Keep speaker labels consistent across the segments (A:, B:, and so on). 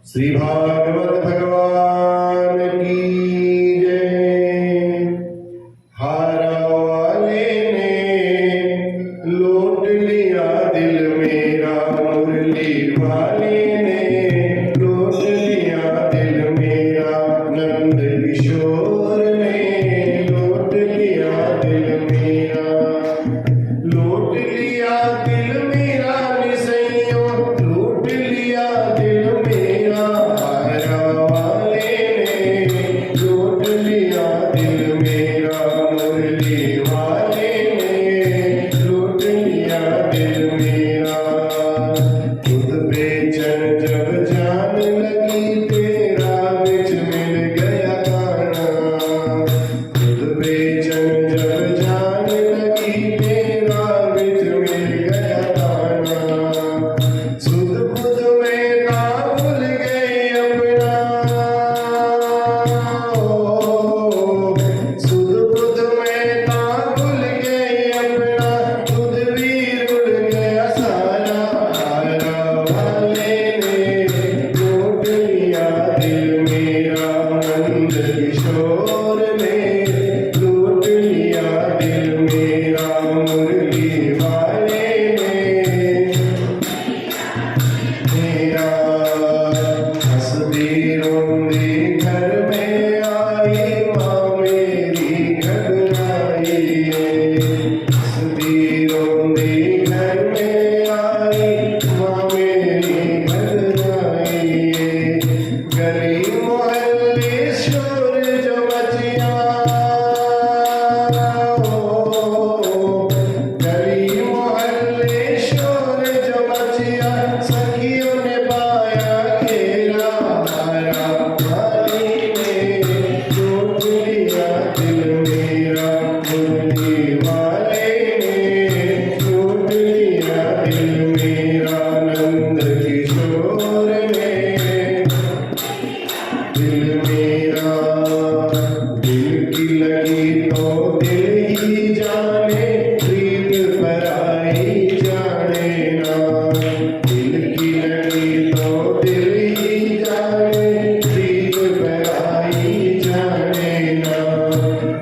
A: श्री भागवत भगवान की जय। हारा वाले ने लूट लिया दिल मेरा, मुरली वाले ने लूट लिया दिल मेरा, नंद किशोर ने लूट लिया दिल मेरा, लूट लिया दिल मेरा निसैयों, लूट लिया दिल मेरा। हारा वाले ने लूट लिया दिल मेरा, मुरली वाले ने लूट लिया दिल मेरा। खुद बेचैन जब जान लगी तेरा बिच मिल गया गाना, खुद बेचैन जब जान लगी तेरा बिच मिल गया गाना। सुध बुध में ना भूल गए अपना, सुध बुध में ना भूल गए अपना, खुद भी रुल गया सारा। हारा वाले ने लूट लिया दिल मेरा, नंद किशोर ने लूट लिया दिल मेरा, मुरली वाले ने मेरा। हंसती रोंदी घर में आई माँ मेरी घबराई, हंसती रोंदी घर में आई माँ मेरी घबराई। गली मोहल्ले शोर जो मचिया, गली मोहल्ले शोर जो मचिया, सखियों ने पाया घेरा। हारा वाले ने लूट लिया दिल मेरा, मुरली वाले ने लूट लिया दिल मेरा, नंद किशोर ने दिल मेरा। दिल की लगी तो दिल ही जाने, प्रीत पराई जाने ना। दिल की लगी तो दिल ही जाने, प्रीत पराई जाने ना।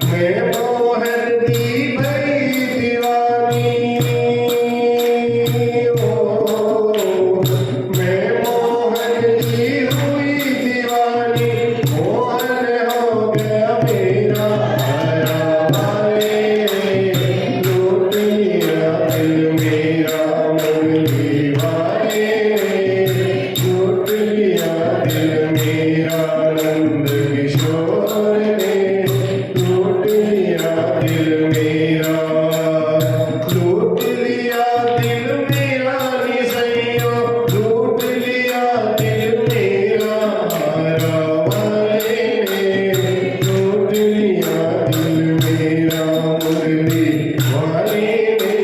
A: मैं मोहन दी भई दीवानी, ओ मैं मोहन की हुई दीवानी, मोहन हो गया मेरा। हारा वाले ने लूट लिया दिल मेरा, मुरली वाले ने लूट लिया दिल मेरा, नंद किशोर ने लूट लिया दिल मेरा। लूट लिया दिल मेरा निसैयों, लूट लिया दिल मेरा। हारा वाले ने लूट लिया दिल मेरा, मुरली वाले ने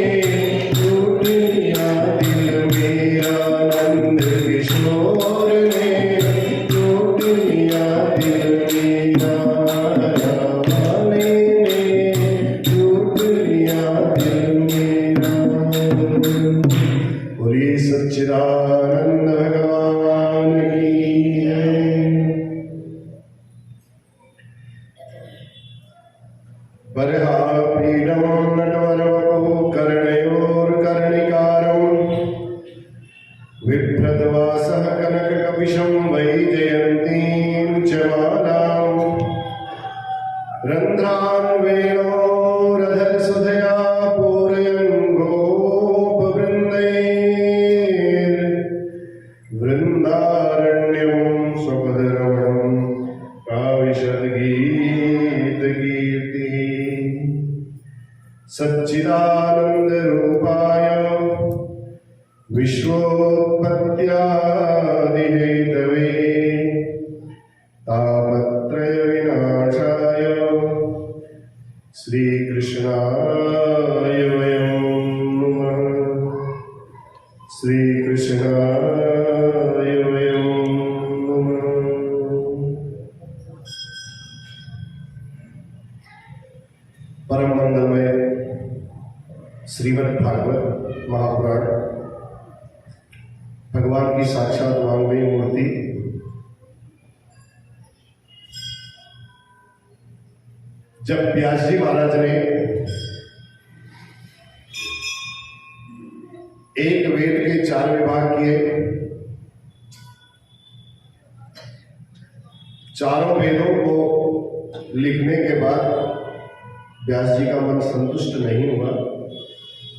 A: लूट लिया दिल मेरा, नंद किशोर ने लूट लिया दिल मेरा। हारा वाले ने लूट लिया दिल मेरा। बोलिए सच्चिदानंद भगवान की जय। बर्हापीडं नटवरवपुः कर्णयोर्कर्णिकारं, बिभ्रद्वासः कनककपिशं वैजयन्तीं च मालां। रन्ध्रान् वेणोरधरसुधया पूरयन् वृन्दारण्यं स्वपदरमणं काविशद्गीतकीर्तिः। सच्चिदानन्दरूपाय विश्वोत्पत्त्यादिहेतवे, तापत्रयविनाशाय श्रीकृष्णाय वयं नमः। श्रीकृष्णाय वयं नमः। परम मंगलमय श्रीमद् भागवत महापुराण भगवान की साक्षात वांगमयी मूर्ति जब व्यास जी महाराज ने एक वेद के 4 विभाग किए, चारों वेदों को लिखने के बाद व्यास जी का मन संतुष्ट नहीं हुआ।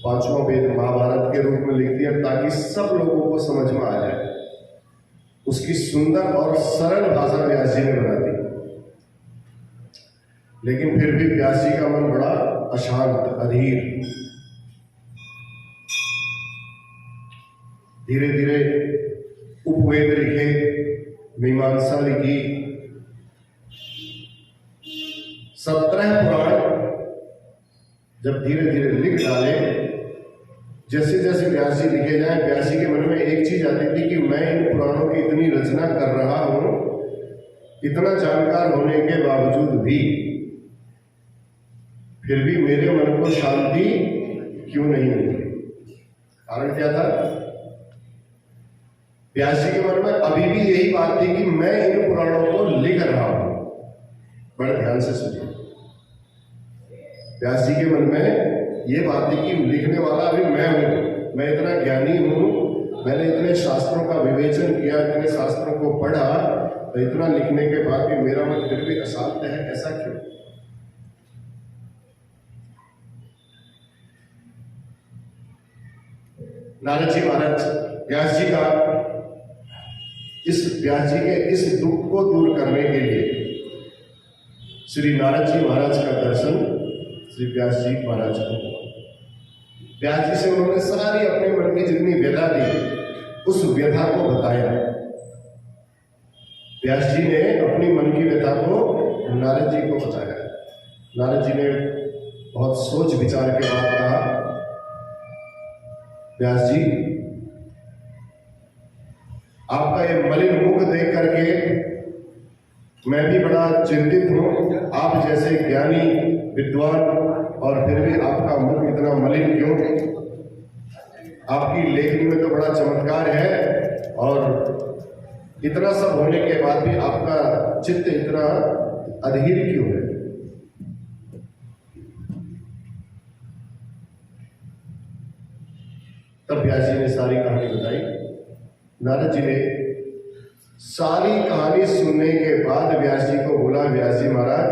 A: 5वां वेद महाभारत के रूप में लिख दिया ताकि सब लोगों को समझ में आ जाए। उसकी सुंदर और सरल भाषा व्यास जी ने बना दी, लेकिन फिर भी व्यास जी का मन बड़ा अशांत, अधीर। धीरे धीरे उपवेद लिखे, मीमांसा लिखी, 17 पुराण जब धीरे धीरे लिख डाले, जैसे जैसे व्यास जी लिखे जाए, व्यास जी के मन में एक चीज आती थी कि मैं इन पुराणों की इतनी रचना कर रहा हूं, इतना जानकार होने के बावजूद भी फिर भी मेरे मन को शांति क्यों नहीं मिली। कारण क्या था? व्यास जी के मन में अभी भी यही बात थी कि मैं इन पुराणों को लिख रहा हूं। बड़े ध्यान से सुनिए, व्यास जी के मन में ये बात थी कि लिखने वाला अभी मैं हूं, मैं इतना ज्ञानी हूं, मैंने इतने शास्त्रों का विवेचन किया, इतने शास्त्रों को पढ़ा, तो इतना लिखने के बाद भी मेरा मन फिर भी अशांत है। ऐसा क्यों? नारद जी महाराज व्यास जी के इस दुख को दूर करने के लिए श्री नारद जी महाराज का दर्शन श्री व्यास जी महाराज को हुआ। व्यास जी से उन्होंने सारी अपने मन की जितनी व्यथा थी उस व्यथा को बताया। व्यास जी ने अपनी मन की व्यथा को नारद जी को बताया। नारद जी ने बहुत सोच विचार के बाद कहा, व्यास जी, आपका ये मलिन मुख देख करके मैं भी बड़ा चिंतित हूं। आप जैसे ज्ञानी विद्वान और फिर भी आपका मुख इतना मलिन क्यों? आपकी लेखनी में तो बड़ा चमत्कार है और इतना सब होने के बाद भी आपका चित्त इतना अधीर क्यों है? तब व्यास जी ने सारी कहानी बताई। नारद जी ने सारी कहानी सुनने के बाद व्यास जी को बोला, व्यास जी महाराज,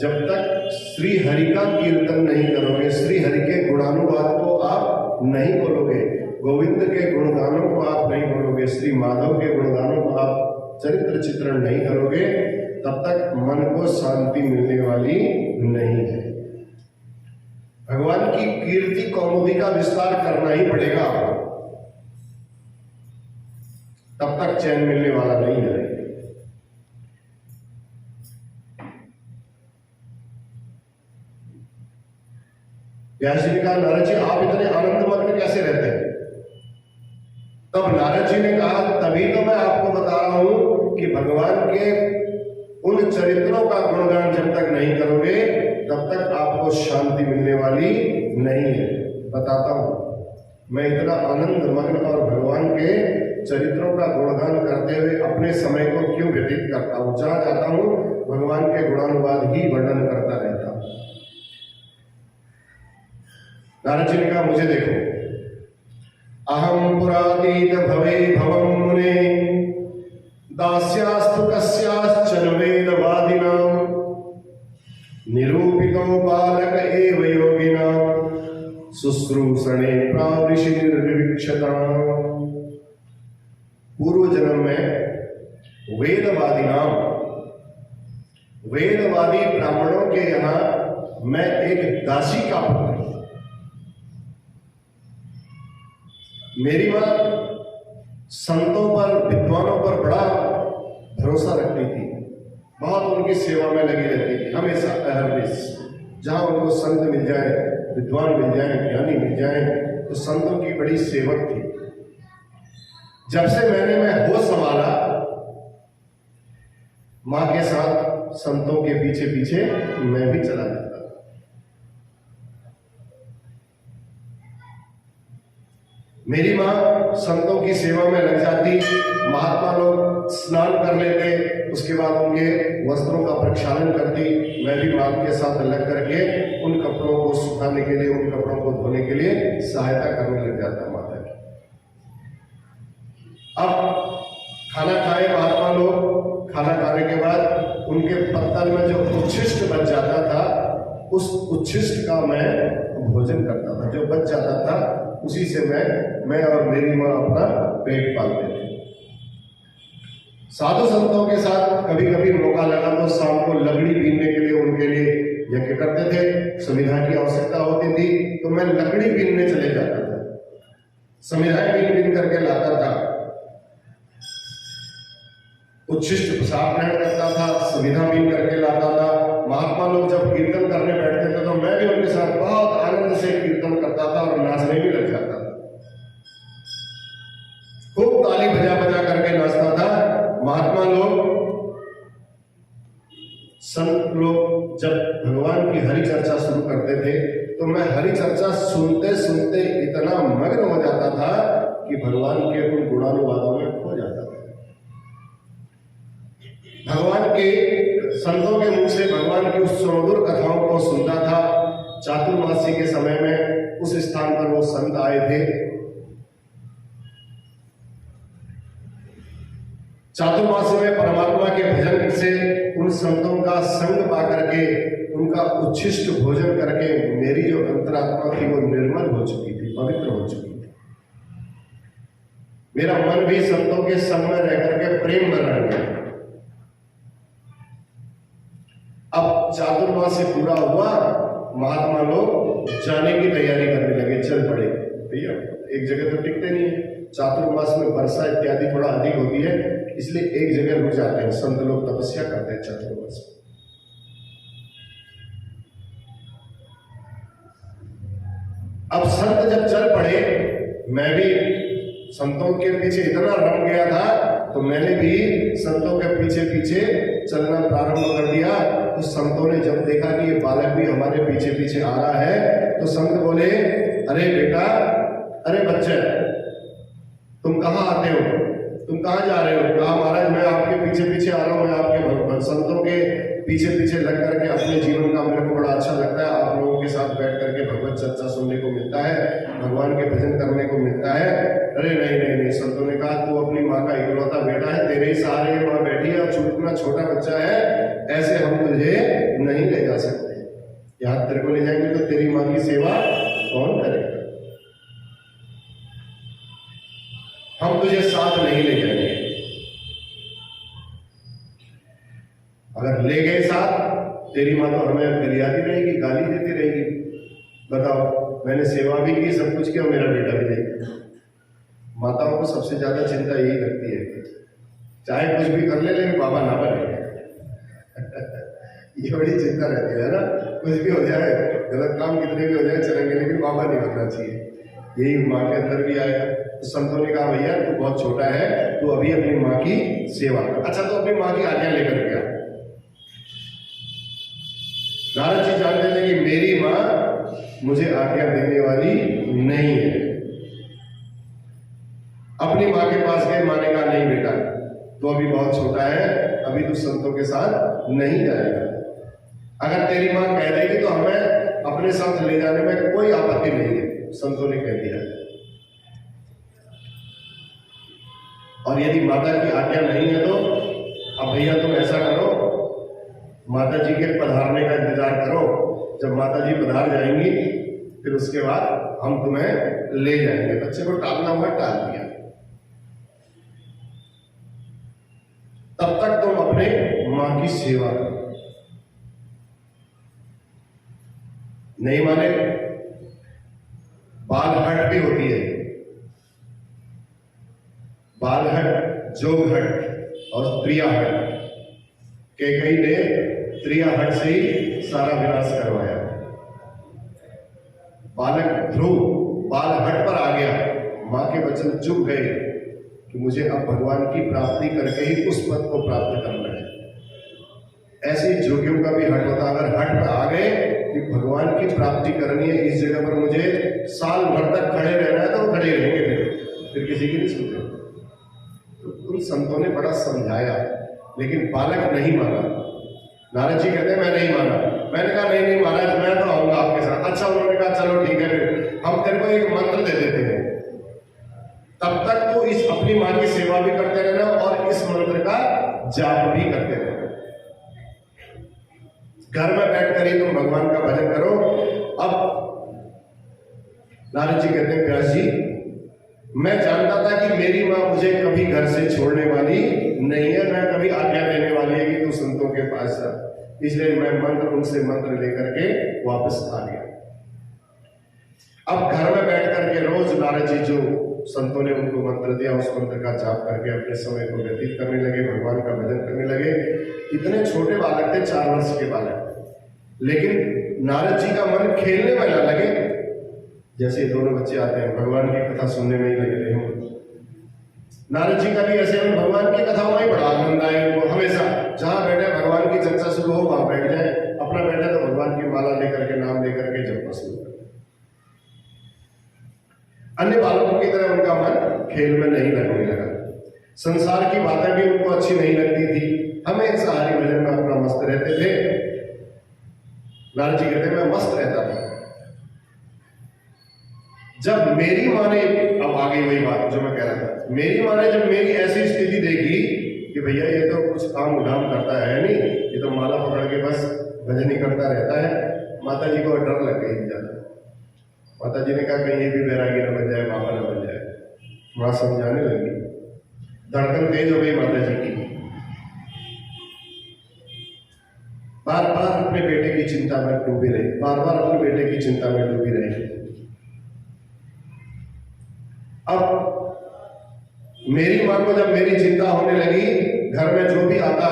A: जब तक श्री हरि का कीर्तन नहीं करोगे, श्री हरि के गुणानुवाद को आप नहीं बोलोगे, गोविंद के गुणगानों को आप नहीं बोलोगे, श्री माधव के गुणगानों को आप चरित्र चित्रण नहीं करोगे, तब तक मन को शांति मिलने वाली नहीं है। भगवान की कीर्ति कौमुदी का विस्तार करना ही पड़ेगा आपको, तब तक चैन मिलने वाला नहीं है। व्यास जी ने कहा, नारद जी आप इतने आनंदमग्न कैसे रहते हैं? तब नारद जी ने कहा, तभी तो मैं आपको बता रहा हूं कि भगवान के उन चरित्रों का गुणगान जब तक नहीं करोगे तब तक आपको शांति मिलने वाली नहीं है। बताता हूं, मैं इतना आनंद मग्न और भगवान के चरित्रों का गुणगान करते हुए अपने समय को क्यों व्यतीत करता हूं? जहां जाता हूं भगवान के गुणानुवाद ही वर्णन करता रहता हूं। नारद जी ने कहा, मुझे देखो, अहम पुरातीत भवे भवम मुने दास्यास्तु कस्याश्चन वेदवादिनां निरूपितो बालक एव योगिनां शुश्रूषणे प्रावृषि निर्विक्षताम्। पूर्व जन्म में वेदवादी ब्राह्मणों के यहां मैं एक दासी का पुत्र। मेरी मां संतों पर, विद्वानों पर बड़ा भरोसा रखती थी, बहुत उनकी सेवा में लगी रहती थी, हमेशा अहरनिश। जहां उनको संत मिल जाए, विद्वान मिल जाए, ज्ञानी मिल जाए, तो संतों की बड़ी सेवक थी। जब से मैं होश संभाला, मां के साथ संतों के पीछे पीछे मैं भी चला जाता। मेरी मां संतों की सेवा में लग जाती। महात्मा लोग स्नान कर लेते, उसके बाद उनके वस्त्रों का प्रक्षालन करती। मैं भी माँ के साथ लग करके उन कपड़ों को सुखाने के लिए, उन कपड़ों को धोने के लिए सहायता करने लग जाता माता की। अब खाना खाए महात्मा लोग, खाना खाने के बाद उनके पत्तल में जो उच्छिष्ट बच जाता था, उस उच्छिष्ट का मैं भोजन करता था। जो बच जाता था उसी से मैं और मेरी माँ अपना पेट पालते थे। साधु संतों के साथ कभी कभी मौका लगा तो शाम को लकड़ी बीनने के लिए उनके लिए यज्ञ करते थे। समिधा की आवश्यकता होती थी तो मैं लकड़ी बीनने चले जाता था, समिधाएं बीन करके लाता था, उच्छिष्ट प्रसाद ग्रहण करता था, समिधा बीन करके लाता था। महात्मा लोग जब कीर्तन करने बैठते थे तो मैं भी उनके साथ बहुत आनंद से कीर्तन करता था और नाचने भी लग जाता था। खूब ताली बजा बजा करके नाचता था। महात्मा लोग, संत लोग जब भगवान की हरि चर्चा शुरू करते थे तो मैं हरि चर्चा सुनते सुनते इतना मग्न हो जाता था कि भगवान के उन गुणानुवादों में खो जाता था। भगवान के, संतों के मुख से भगवान की उस सुमधुर कथाओं को सुनता था। चातुर्मासी के समय में उस स्थान पर वो संत आए थे। चातुर्मासी में परमात्मा के भजन से उन संतों का संग पा करके, उनका उच्छिष्ट भोजन करके मेरी जो अंतरात्मा थी वो निर्मल हो चुकी थी, पवित्र हो चुकी थी। मेरा मन भी संतों के संग में रह करके प्रेम में रह गया। अब चातुर्मासी पूरा हुआ, महात्मा लोग जाने की तैयारी करने लगे, चल पड़े। भैया एक जगह तो टिकते नहीं है, चातुर्मास में वर्षा इत्यादि थोड़ा अधिक होती है, इसलिए एक जगह रुक जाते हैं। संत लोग तपस्या करते हैं चातुर्मास में। अब संत जब चल पड़े, मैं भी संतों के पीछे इतना रम गया था तो मैंने भी संतों के पीछे पीछे चलना प्रारंभ कर दिया। तो संतों ने जब देखा कि ये बालक भी हमारे पीछे पीछे आ रहा है तो संत बोले, अरे बेटा, अरे बच्चे, तुम कहाँ आते हो, तुम कहाँ जा रहे हो? कहा महाराज मैं आपके पीछे पीछे आ रहा हूँ, मैं आपके संतों के पीछे पीछे लग करके अपने जीवन का मेरे को बड़ा अच्छा लगता है। आप लोगों के साथ बैठ करके भगवत चर्चा सुनने को मिलता है, भगवान के भजन करने को मिलता है। अरे नहीं नहीं नहीं, संतों ने कहा तू अपनी माँ का इकलौता बेटा है, तेरे ही सहारे माँ बैठी है, और इतना छोटा बच्चा है, ऐसे हम तुझे नहीं ले जा सकते। यहाँ तेरे को ले जाएंगे तो तेरी माँ की सेवा कौन करेगा? हम तुझे साथ नहीं ले जाएंगे। अगर ले गए साथ, तेरी माँ तो हमें गरियाती रहेगी, गाली देती रहेगी। बताओ, मैंने सेवा भी की, सब कुछ किया, मेरा बेटा भी नहीं। माताओं को सबसे ज्यादा चिंता यही लगती है, चाहे कुछ भी कर ले लेकिन बाबा ना बने। ये बड़ी चिंता रहती है ना, कुछ भी हो जाए, गलत काम कितने भी हो जाए चलेंगे, लेकिन बाबा नहीं बनना चाहिए। यही माँ के अंदर भी आया। तो संतों ने कहा भैया तू बहुत छोटा है, तू अभी अपनी माँ की सेवा कर। अच्छा, तो अपनी माँ की आज्ञा लेकर गया। नारद जी जानते थे कि मेरी माँ मुझे आज्ञा देने वाली नहीं है। अपनी माँ के पास गए, माँ ने कहा नहीं बेटा, तो अभी बहुत छोटा है, अभी तू संतों के साथ नहीं जाएगा। अगर तेरी माँ कह देगी तो हमें अपने साथ ले जाने में कोई आपत्ति नहीं है, संतों ने कह दिया। और यदि माता की आज्ञा नहीं है तो अब भैया तुम ऐसा करो, माता जी के पधारने का इंतजार करो। जब माता जी पधार जाएंगी फिर उसके बाद हम तुम्हें ले जाएंगे। बच्चे को टालना हुआ, टाल दिया। तब तक तुम अपने मां की सेवा करो। नहीं माने, बालहट भी होती है, बालहट, जोगहट और त्रियाहट। कैकेयी ने त्रियाहट से ही सारा विनाश करवाया। बालक ध्रुव बालहट पर आ गया, मां के वचन चुप गए कि मुझे अब भगवान की प्राप्ति करके ही उस पद को प्राप्त करना है। ऐसे ही जोगियों का भी हट होता। अगर हट पर आ गए कि भगवान की प्राप्ति करनी है, इस जगह पर मुझे साल भर तक खड़े रहना है, तो खड़े रहेंगे। फिर फिर किसी की नहीं सुनते। तो उन संतों ने बड़ा समझाया, लेकिन बालक नहीं माना। नारद जी कहते हैं मैं नहीं माना। मैंने कहा नहीं महाराज, मैं तो आऊंगा आपके साथ। अच्छा, उन्होंने कहा चलो ठीक है, फिर हम तेरे को एक मंत्र दे देते हैं, तब तक तो इस अपनी माँ की सेवा भी करते रहना और इस मंत्र का जाप भी करते रहना। घर में बैठकर ही तुम भगवान का भजन करो। अब नारद जी कहते हैं व्यास जी, मैं जानता था कि मेरी माँ मुझे कभी घर से छोड़ने वाली नहीं है, मैं कभी आज्ञा देने वाली है कि तू संतों के पास जा, इसलिए मैं उनसे मंत्र लेकर के वापस आ गया। अब घर में बैठ करके रोज नारद जी जो संतों ने उनको मंत्र दिया, उस मंत्र का जाप करके अपने समय को व्यतीत करने लगे, भगवान का भजन करने लगे। इतने छोटे बालक थे, 4 वर्ष के बालक, लेकिन नारद जी का मन खेलने में न लगे। जैसे दोनों बच्चे आते हैं भगवान की कथा सुनने में ही लगे रहे हों। नारद जी का भी ऐसे में भगवान की कथाओं में बड़ा आनंद आए। वो हमेशा जहां बैठे भगवान की चर्चा शुरू हो वहां बैठ जाए, अपना बैठे तो भगवान की माला लेकर के, नाम लेकर के जपना शुरू कर। अन्य बालकों की तरह उनका मन खेल में नहीं लगने लगा। संसार की बातें भी उनको अच्छी नहीं लगती थी, हमेशा हरि भजन में अपना मस्त रहते थे। नारद जी कहते मैं मस्त रहता था। जब मेरी माँ ने, अब आ गई वही बात जो मैं कह रहा था, मेरी माँ ने जब मेरी ऐसी स्थिति देखी कि भैया ये तो कुछ काम उधाम करता है नहीं, ये तो माला पकड़ के बस भजन ही करता रहता है, माता जी को डर लग गई ज्यादा। माता जी ने कहा कहीं ये भी बैरागी न बन जाए, बाबा न बन जाए। माँ समझाने लगी, धड़कन तेज हो गई माता जी की। बार बार अपने बेटे की चिंता में डूबी रही, बार बार अपने बेटे की चिंता में डूबी रही। अब मेरी मां को जब मेरी चिंता होने लगी, घर में जो भी आता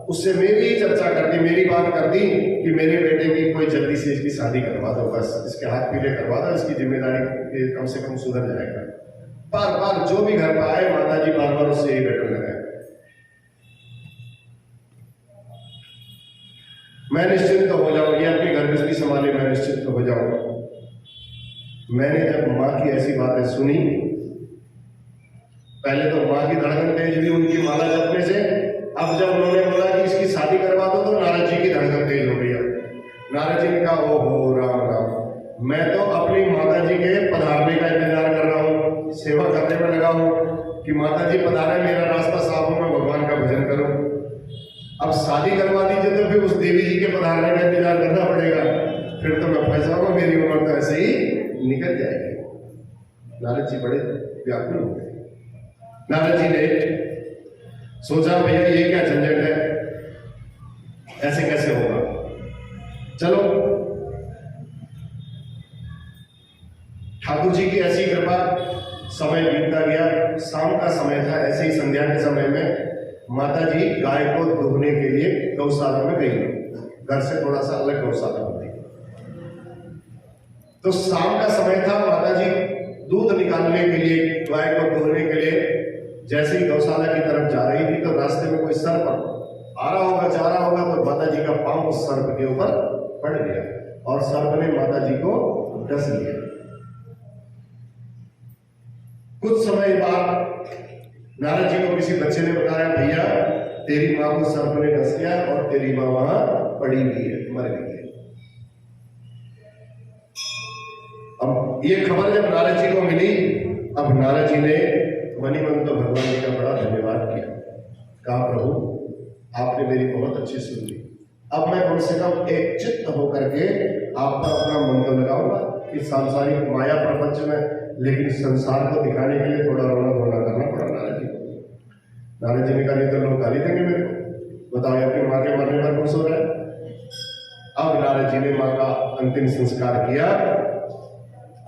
A: उससे मेरी ही चर्चा करती, मेरी बात करती कि मेरे बेटे की कोई जल्दी से इसकी शादी करवा दो, बस इसके हाथ पीले करवा दो, इसकी जिम्मेदारी कम से कम सुधर जाएगा। बार बार जो भी घर पर आए माता जी बार बार उससे ही बैठने लगे। मैं निश्चिंत हो जाऊं, ये अपनी घर गृहस्थी संभाले, मैं निश्चिंत हो जाऊं। मैंने जब माँ की ऐसी बातें सुनी, पहले तो माँ की धड़कन तेज हुई उनकी माला जपने से। अब जब उन्होंने बोला कि इसकी शादी करवा दो, तो नारद जी की धड़कन तेज हो गई। नारद जी ने कहा ओहो राम राम, मैं तो अपनी माता जी के पधारने का इंतजार कर रहा हूँ, सेवा करने में लगा हूँ कि माता जी पधारे, मेरा रास्ता साफ हो, मैं भगवान का भजन करूं। अब शादी करवा दीजिए तो फिर उस देवी जी के पधारने का इंतजार करना पड़ेगा, फिर तो मैं फंस जाऊंगा, मेरी उम्र तो ऐसे ही निकल जाएगी। नारद जी बड़े व्याकुल हो गए। नारद जी ने सोचा भैया ये क्या झंझट है, ऐसे कैसे होगा। चलो ठाकुर जी की ऐसी कृपा, समय बीतता गया। शाम का समय था, ऐसे ही संध्या के समय में माता जी गाय को दुहने के लिए गौशाला में गई। घर से थोड़ा सा अलग गौशाला होती। तो शाम का समय था, माता जी दूध निकालने के लिए, गाय को दुहने के लिए जैसे ही गौशाला की तरफ जा रही थी, तो रास्ते में कोई सर्प आ रहा होगा, जा रहा होगा, तो माता जी का पांव उस सर्प के ऊपर पड़ गया और सर्प ने माता जी को डस लिया। कुछ समय बाद नारद जी को किसी बच्चे ने बताया भैया तेरी माँ को सर्प ने डस लिया और तेरी माँ वहां पड़ी हुई है, मर गई है। अब ये खबर जब नारद जी को मिली, अब नारद जी ने मनी मन तो भगवान जी का बड़ा धन्यवाद किया। कहा प्रभु आपने मेरी बहुत अच्छी सुन ली, अब मैं कम से कम एक चित्त होकर के आप पर अपना मन तो लगाऊंगा इस सांसारिक माया प्रपंच में, लेकिन संसार को दिखाने के लिए थोड़ा रोना धोना करना पड़ा नारद जी को। नारद जी ने कहा नहीं तो लोग गाली देंगे मेरे को, बताओ अपनी माँ के मरने पर खुश हो रहा है। अब नारद जी ने माँ का अंतिम संस्कार किया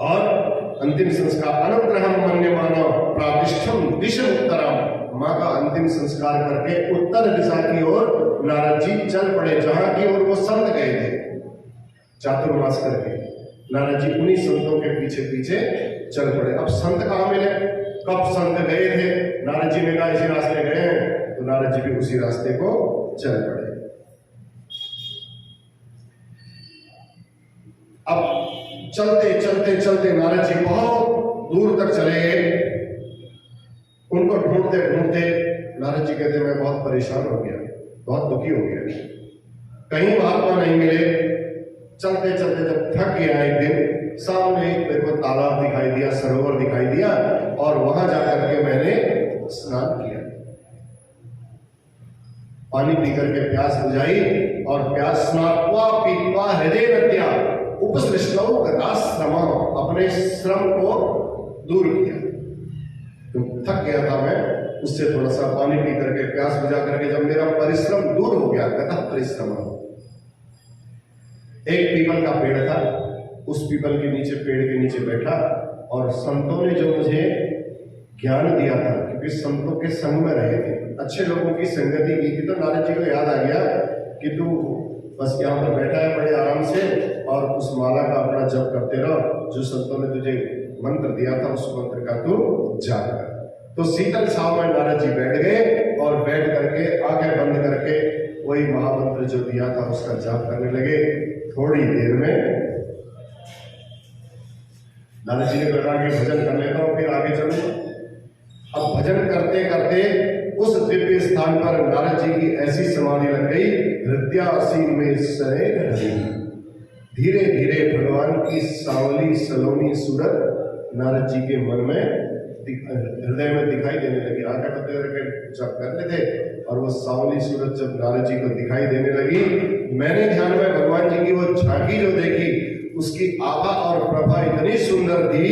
A: और अंतिम संस्कार अनुग्रहम मन्यमाना प्रातिष्ठम दिशा उत्तरम, माँ का अंतिम संस्कार करके उत्तर दिशा की ओर नारद जी चल पड़े, जहां की ओर वो संत गए थे चातुर्मास करके। नारद जी उन्हीं संतों के पीछे पीछे चल पड़े। अब संत कहाँ मिले, कब संत गए थे, नारद जी ने कहा इसी रास्ते गए हैं, तो नारद जी भी उसी रास्ते को चल पड़े। अब चलते चलते चलते नारद जी बहुत दूर तक चले गए। उनको ढूंढते ढूंढते नारद जी कहते मैं बहुत परेशान हो गया, बहुत दुखी हो गया, कहीं महात्मा नहीं मिले। चलते चलते जब थक गया एक दिन, सामने एक मेरे को तालाब दिखाई दिया, सरोवर दिखाई दिया, और वहां जाकर के मैंने स्नान किया, पानी पीकर के प्यास बुझाई, और प्यास स्नात्वा पीत्वा हृदय नद्या उपसृष्टौ गताश्रमा, अपने श्रम को दूर किया। तो थक गया था मैं, उससे थोड़ा सा पानी पी करके प्यास बुझा करके जब मेरा परिश्रम दूर हो गया, गतः परिश्रम, एक पीपल का पेड़ था, उस पीपल के नीचे, पेड़ के नीचे बैठा, और संतों ने जो मुझे ज्ञान दिया था, क्योंकि संतों के संग में रहे थे, अच्छे लोगों की संगति की थी, तो नारद जी को याद आ गया कि तू बस यहाँ पर बैठा है बड़े आराम से, और उस माला का अपना जप करते रहो, जो संतों ने तुझे मंत्र दिया था उस मंत्र का तू जाप कर। तो शीतल छाव में नारद जी बैठ गए, और बैठ करके आंखें बंद करके वही महामंत्र जो दिया था उसका जाप करने लगे। थोड़ी देर में नारद जी ने कहा कि भजन कर लेता हूं, फिर आगे चलो। अब भजन करते करते उस दिव्य स्थान पर नारद जी की ऐसी समाधि लग गई, हृदयासी में सरे हरि, धीरे धीरे भगवान की सांवली सलोनी सूरत नारद जी के मन में, हृदय में दिखाई देने लगी। आंखें बंद करके जब करते थे, और वो सांवली सूरत जब नारद जी को दिखाई देने लगी, मैंने ध्यान में भगवान जी की वो झांकी जो देखी, उसकी आभा और प्रभा इतनी सुंदर थी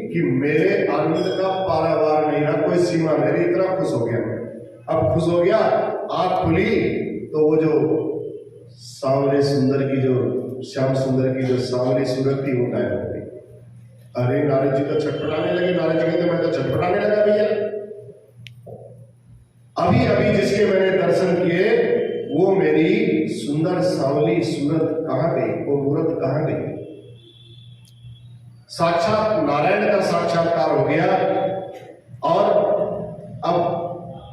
A: कि मेरे आनंद का पारावार नहीं रहा, कोई सीमा नहीं, इतना खुश हो गया मैं। अब खुश हो गया, आंख खुली तो वो जो सांवले सुंदर की, जो श्याम सुंदर की जो सांवली सूरत थी, वो गायब हो गई। अरे नारद जी तो छटपटाने लगे, नारद जी कहते मैं तो छटपटाने लगा भैया, अभी अभी जिसके मैंने दर्शन किए वो मेरी सुंदर सांवली सूरत कहां गई, वो मूर्त कहां गई। साक्षात नारायण का साक्षात्कार हो गया, और अब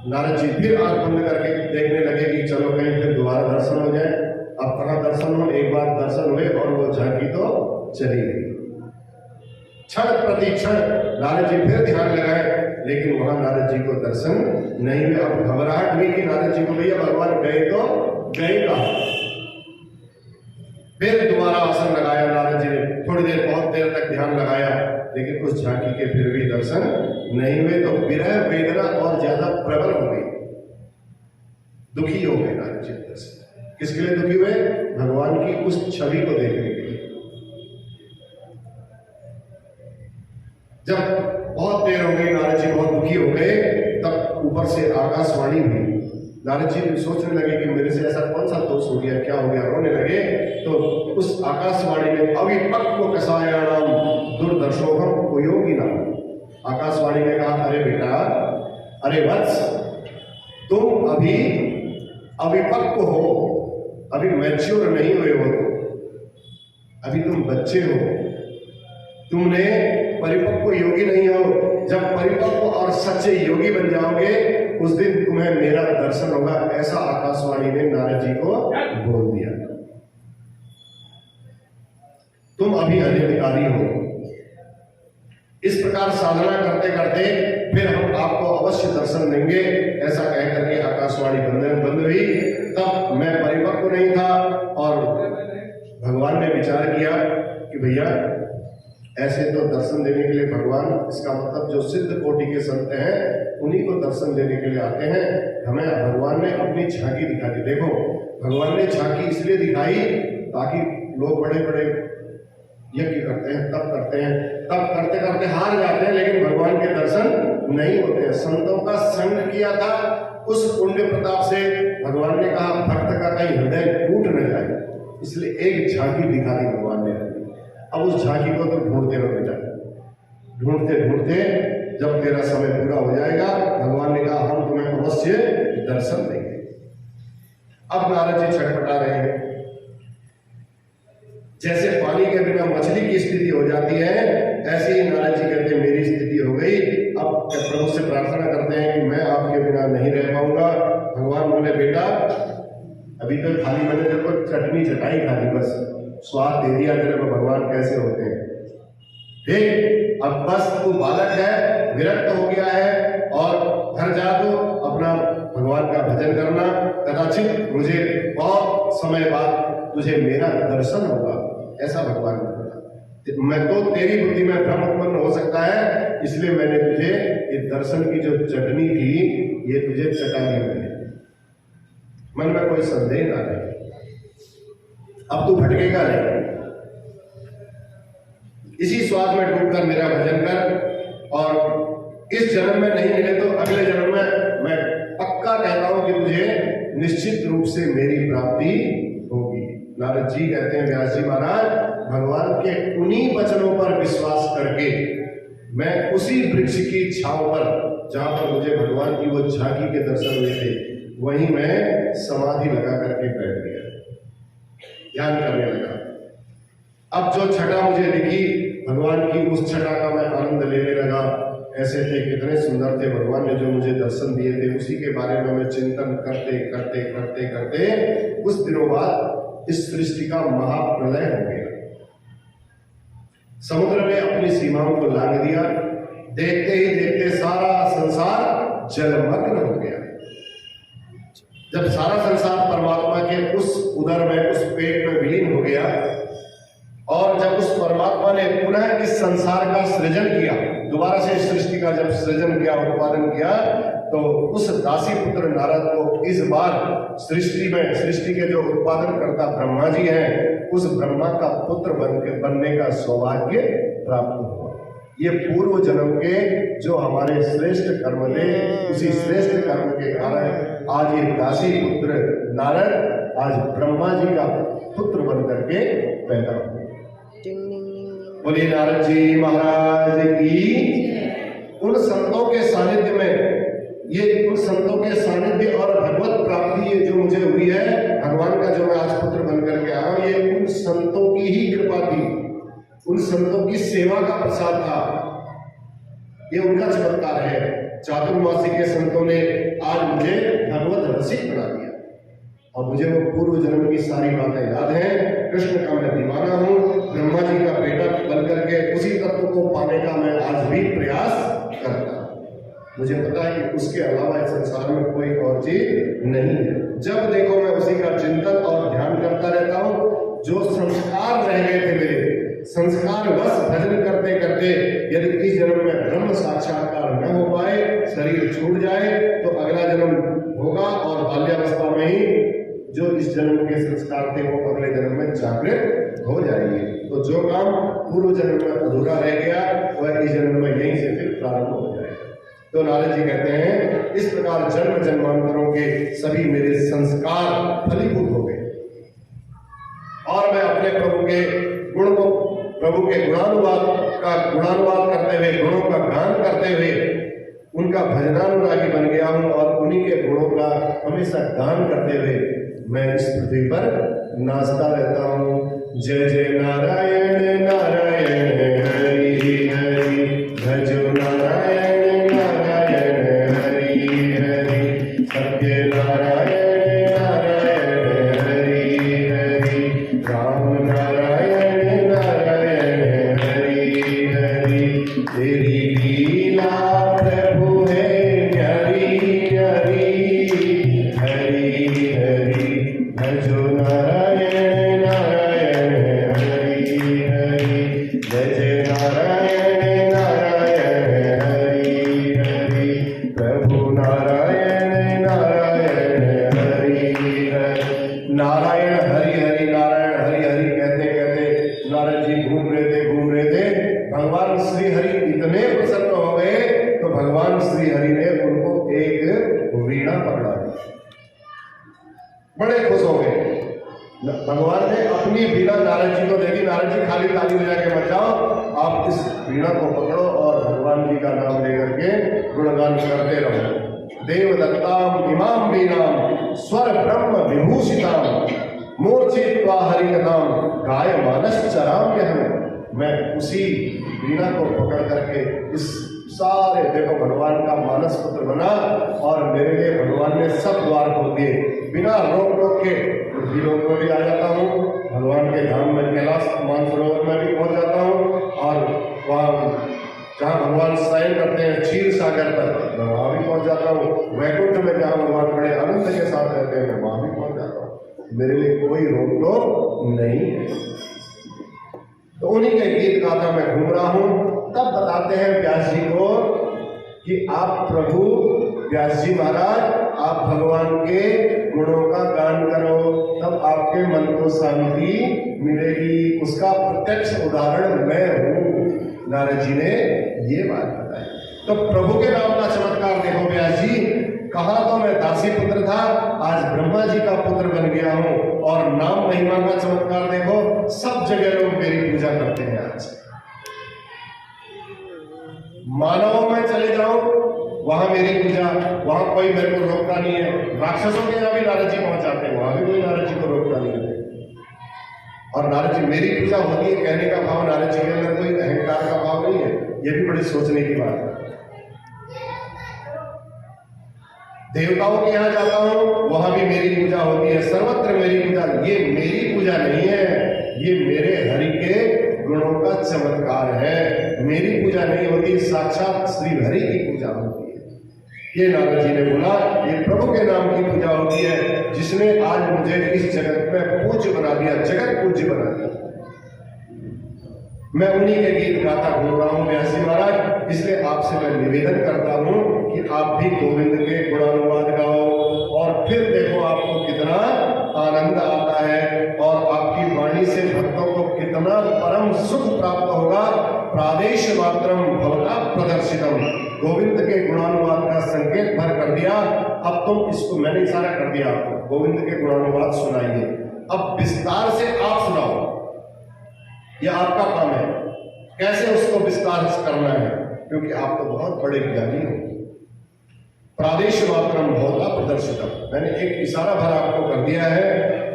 A: नारद जी फिर आंख बंद करके देखने लगे कि चलो कहीं फिर दोबारा दर्शन हो जाए। अब कहां दर्शन हो, एक बार दर्शन हुए और वो झांकी तो चली गई। क्षण प्रति क्षण नारद जी फिर ध्यान लगाए, लेकिन वहां नारद जी को दर्शन नहीं हुए। अब घबराहट हुई कि नारद जी को भैया भगवान गए तो गए कहां। फिर दोबारा आसन लगाया नारद जी ने, थोड़ी देर, बहुत देर तक ध्यान लगाया, लेकिन उस झांकी के फिर भी दर्शन नहीं हुए। तो विरह वेदना और ज्यादा प्रबल हो गई, दुखी हो गए नारद जी दर्शन। किसके लिए दुखी हुए? भगवान की उस छवि को देखने के लिए। जब बहुत देर हो गई, नारद जी बहुत दुखी हो गए, तब ऊपर से आकाशवाणी हुई। नारद जी सोचने लगे कि मेरे से ऐसा कौन सा दोष हो गया, क्या हो गया, रोने लगे। तो उस आकाशवाणी में अविपक्व कसायाणाम दुर्दर्शोहम कुयोगिनाम, आकाशवाणी ने कहा अरे बेटा, अरे वत्स, तुम अभी अविपक्व हो, अभी मैच्योर नहीं हुए हो, अभी तुम बच्चे हो, तुमने परिपक्व योगी नहीं हो। जब परिपक्व और सच्चे योगी बन जाओगे उस दिन तुम्हें मेरा दर्शन होगा, ऐसा आकाशवाणी ने नारद जी को बोल दिया। तुम अभी अधिकारी हो। इस प्रकार साधना करते करते फिर हम आपको अवश्य दर्शन देंगे, ऐसा कह करके आकाशवाणी बंद हुई। तब मैं परिपक्व नहीं था, और भगवान ने विचार किया कि भैया ऐसे तो दर्शन देने के लिए भगवान, इसका मतलब जो सिद्ध कोटि के संत हैं उन्हीं को दर्शन देने के लिए आते हैं। हमें भगवान ने अपनी झांकी दिखा दी। देखो, भगवान ने झांकी इसलिए दिखाई ताकि लोग बड़े बड़े यज्ञ करते हैं, तप करते हैं, तप करते करते हार जाते हैं, लेकिन भगवान के दर्शन नहीं होते हैं। संतों का संग किया था, उस पुण्य प्रताप से भगवान ने कहा भक्त का कहीं हृदय टूट न जाए, इसलिए एक झांकी दिखा दी भगवान ने। अब उस झांकी को तो ढूंढते रहो बेटा, ढूंढते ढूंढते जब तेरा समय पूरा हो जाएगा, भगवान ने कहा हम तुम्हें अवश्य दर्शन देंगे। अब नारद जी छटपटा रहे हैं, जैसे पानी के बिना मछली की स्थिति हो जाती है, ऐसे ही नारद जी कहते हैं मेरी स्थिति हो गई। अब प्रभु से प्रार्थना करते हैं कि मैं आपके बिना नहीं रह पाऊंगा। भगवान बोले बेटा, अभी तो खाली मैंने तेरे को चटनी चटाई खा दी, बस स्वाद दे दिया तेरे को भगवान कैसे होते हैं, ठीक। अब बस तू बालक है, विरक्त हो गया है, और समय बाद तुझे मेरा दर्शन होगा, ऐसा भगवान ने बोला। मैं तो तेरी बुद्धि में भ्रम उत्पन्न हो सकता है, इसलिए मैंने तुझे ये दर्शन की जो चटनी थी ये तुझे चटा दी मैंने, मन में कोई संदेह ना रहे, अब तू भटकेगा नहीं। इसी स्वाद में डूबकर मेरा भजन कर, और इस जन्म में नहीं मिले तो अगले जन्म में मैं पक्का कहता हूं कि तुझे निश्चित रूप से मेरी प्राप्ति होगी। नारद जी कहते हैं, व्यास जी महाराज, भगवान के उन्हीं वचनों पर विश्वास करके मैं उसी वृक्ष की छांव पर, जहां पर मुझे भगवान की वो झांकी के दर्शन हुए थे, वहीं मैं समाधि लगा करके बैठ गया, ध्यान करने लगा। अब जो छटा मुझे दिखी भगवान की, उस छटा का मैं आनंद लेने लगा। ऐसे थे, कितने सुंदर थे भगवान ने जो मुझे दर्शन दिए थे, उसी के बारे में मैं चिंतन करते करते करते करते कुछ दिनों बाद इस सृष्टि का महाप्रलय हो गया। समुद्र ने अपनी सीमाओं को लांघ दिया, देखते ही देखते सारा संसार जलमग्न हो गया। जब सारा संसार परमात्मा के उस उदर में, उस पेट में विलीन हो गया, और जब उस परमात्मा ने पुनः इस संसार का सृजन किया, दोबारा से इस सृष्टि का जब सृजन किया, उत्पादन किया, तो उस दासी पुत्र नारद को इस बार सृष्टि के जो उत्पादन करता ब्रह्मा जी हैं, उस ब्रह्मा का पुत्र बनने का सौभाग्य प्राप्त हुआ। ये पूर्व जन्म के जो हमारे श्रेष्ठ कर्म थे, उसी श्रेष्ठ कर्म के कारण आज ये दासी पुत्र नारद आज ब्रह्मा जी का पुत्र बन करके पैदा हुआ। बोलिए नारद जी महाराज की। उन संतों के सानिध्य में, ये उन संतों के सानिध्य और भगवत प्राप्ति ये जो मुझे हुई है, भगवान का जो मैं आज पुत्र बन करके आया हूं, ये उन संतों की ही कृपा थी, उन संतों की सेवा का प्रसाद था, ये उनका चमत्कार है। चातुर्मासी के संतों ने आज मुझे भगवत रसिक बना दिया, और मुझे वो पूर्व जन्म की सारी बातें याद हैं। कृष्ण का मैं दीवाना हूँ, ब्रह्मा जी का बेटा बन करके उसी तत्व को पाने का मैं आज भी प्रयास करता हूँ। मुझे पता है कि उसके अलावा इस संसार में कोई और चीज नहीं है। जब देखो मैं उसी का चिंतन और ध्यान करता रहता हूँ। जो संस्कार रह गए थे मेरे, संस्कार बस भजन करते करते यदि इस जन्म में ब्रह्म साक्षात्कार न हो पाए, शरीर छूट जाए, तो अगला जन्म होगा, और बाल्यावस्था में ही जो इस जन्म के संस्कार थे वो अगले जन्म में जागृत हो जाएंगे। तो जो काम पूर्व जन्म में अधूरा रह गया वह इस जन्म में यहीं से फिर प्रारंभ हो जाएगा। तो नारद जी कहते हैं, इस प्रकार जन्म जन्मांतरों के सभी मेरे संस्कार फलीभूत हो गए, और मैं अपने प्रभु के गुण को, प्रभु के गुणानुवाद करते हुए, गुणों का गान करते हुए उनका भजनानुरागी बन गया हूं, और उन्हीं के गुणों का हमेशा गान करते हुए मैं इस पृथ्वी पर नाचता रहता हूँ। जय जय नारायण नारायण हरि हरि, भजो नारायण नारायण हरि हरि, सत्य नारायण नारायण हरि हरि, राम नारायण नारायण हरि हरि, तेरी लीला प्रभु है हरि हरि हरि हरि, भजो नारायण नारायण हरि हरि, जय जय नारायण नारायण हरि हरि, प्रभु नारायण नारायण हरि हरि। नारायण हरि हरि, नारायण हरि हरि कहते कहते नारद जी घूम रहे थे। भगवान श्री हरि इतने प्रसन्न हो गए, तो भगवान श्री हरि ने उनको एक वीणा पकड़ा दी, बड़े खुश हो गए। भगवान ने अपनी वीणा नारद जी को देखी। नारद जी खाली ताली बजा के मत जाओ, आप इस वीणा को पकड़ो और भगवान जी का नाम लेकर के गुणगान करते रहो। देवदत्ताम इमाम वीणाम स्वर ब्रह्म विभूषिताम, मूर्छित्वा हरिकथाम गाय मानस चराम्यहम्। मैं उसी वीणा को पकड़ करके इस सारे, देखो भगवान का मानस पुत्र बना, और मेरे लिए भगवान ने सब द्वार खोल दिए, बिना रोक के पृथ्वी में भी आ जाता हूँ, भगवान के धाम में कैलाश मानसरोवर में भी पहुंच जाता हूँ, और वहाँ जहाँ भगवान शयन करते हैं क्षीर सागर पर, मैं वहाँ भी पहुंच जाता हूँ। वैकुंठ में जहाँ भगवान बड़े आनंद के साथ रहते हैं, मैं वहाँ भी पहुंच जाता हूँ। मेरे लिए कोई रोक टोक नहीं है। तो उन्हीं के गीत गाता मैं घूम रहा हूं। तब बताते हैं व्यास जी को कि आप प्रभु व्यास जी महाराज आप भगवान के गुणों का गान करो, तब आपके मन को शांति मिलेगी। उसका प्रत्यक्ष उदाहरण मैं हूं। नारद जी ने ये बात बताई। तो प्रभु के नाम का चमत्कार देखो व्यास जी, कहा तो मैं दासी पुत्र था, आज ब्रह्मा जी का पुत्र बन गया हूं। और नाम महिमा का चमत्कार देखो, सब जगह लोग मेरी पूजा करते हैं। आज मानवों में चले जाओ, वहां मेरी पूजा, वहां कोई मेरे को रोकता नहीं है। राक्षसों के यहाँ भी नारद जी पहुंच जाते हैं, वहां भी कोई नारद जी को रोकता नहीं है। और नारद जी मेरी पूजा होती है कहने का भाव, नारद जी के अंदर कोई अहंकार का भाव नहीं है। यह भी बड़ी सोचने की बात है। देवताओं के यहाँ जाता हूं, वहां भी मेरी पूजा होती है, सर्वत्र मेरी पूजा। ये मेरी पूजा नहीं है, ये मेरे हरि के गुणों का चमत्कार है। मेरी पूजा नहीं होती, साक्षात श्री हरि की पूजा होती है। ये नारद जी ने बोला, ये प्रभु के नाम की पूजा होती है, जिसने आज मुझे इस जगत में पूज्य बना दिया, जगत पूज्य बना दिया। मैं उन्हीं के गीत गाता घूम रहा हूं व्यास जी महाराज। इसलिए आपसे मैं निवेदन करता हूं कि आप भी गोविंद के गुणानुवाद गाओ, और फिर देखो आपको कितना आनंद आता है और आपकी वाणी से भक्तों को कितना परम सुख प्राप्त होगा। प्रादेश मात्रम भवता प्रदर्शितम, गोविंद के गुणानुवाद का संकेत भर कर दिया। अब तुम इसको, मैंने इशारा कर दिया आपको, गोविंद के गुणानुवाद सुनाइए। अब विस्तार से आप सुनाओ, यह आपका काम है। कैसे उसको विस्तार से करना है, क्योंकि आप तो बहुत बड़े ज्ञानी हो। प्रादेश मात्रम भवता प्रदर्शितम, मैंने एक इशारा भर आपको कर दिया है,